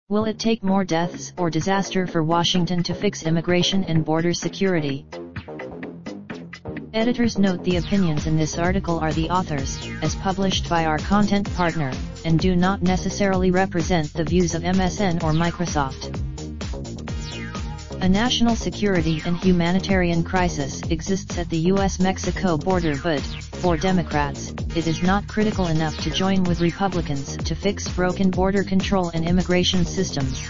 Will it take more deaths or disaster for Washington to fix immigration and border security? Editors note the opinions in this article are the authors, as published by our content partner, and do not necessarily represent the views of MSN or Microsoft. A national security and humanitarian crisis exists at the US-Mexico border, but, for Democrats, it is not critical enough to join with Republicans to fix broken border control and immigration systems.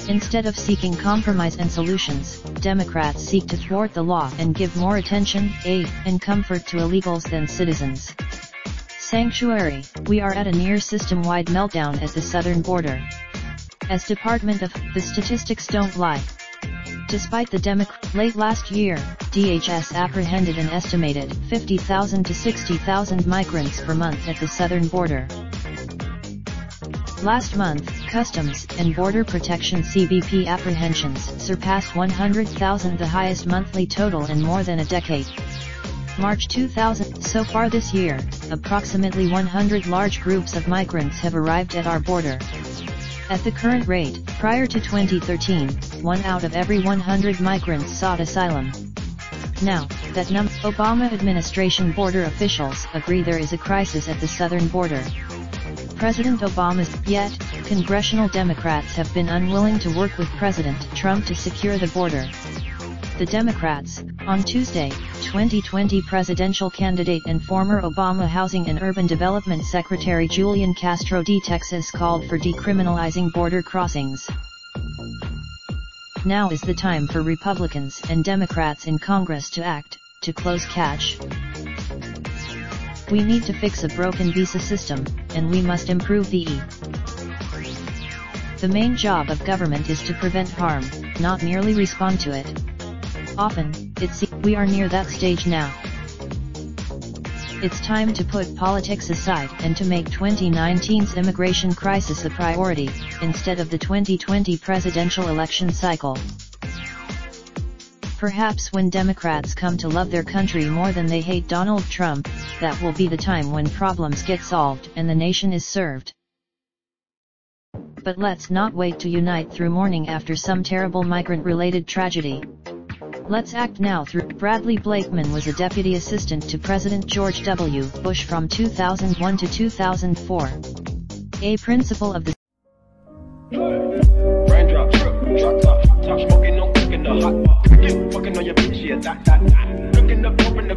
Instead of seeking compromise and solutions, Democrats seek to thwart the law and give more attention, aid, and comfort to illegals than citizens. Sanctuary: we are at a near system-wide meltdown at the southern border. As Department of the statistics don't lie. Despite the late last year, DHS apprehended an estimated 50,000 to 60,000 migrants per month at the southern border. Last month, Customs and Border Protection (CBP) apprehensions surpassed 100,000, the highest monthly total in more than a decade. March 2000. So far this year, approximately 100 large groups of migrants have arrived at our border. At the current rate, prior to 2013, 1 out of every 100 migrants sought asylum. Now that Obama administration border officials agree there is a crisis at the southern border. President Obama's, yet, congressional Democrats have been unwilling to work with President Trump to secure the border. The Democrats, on Tuesday, 2020 presidential candidate and former Obama Housing and Urban Development Secretary Julian Castro de Texas called for decriminalizing border crossings. Now is the time for Republicans and Democrats in Congress to act, to close catch. We need to fix a broken visa system, and we must improve the The main job of government is to prevent harm, not merely respond to it. Often, it seems we are near that stage now. It's time to put politics aside and to make 2019's immigration crisis a priority, instead of the 2020 presidential election cycle. Perhaps when Democrats come to love their country more than they hate Donald Trump, that will be the time when problems get solved and the nation is served. But let's not wait to unite through mourning after some terrible migrant-related tragedy. Let's act now through. Bradley Blakeman was a deputy assistant to President George W. Bush from 2001 to 2004. A principal of the Raindrop, drop top, smoking, no cooking the hot pot. Fucking on your bitch, yeah, that. Looking up in the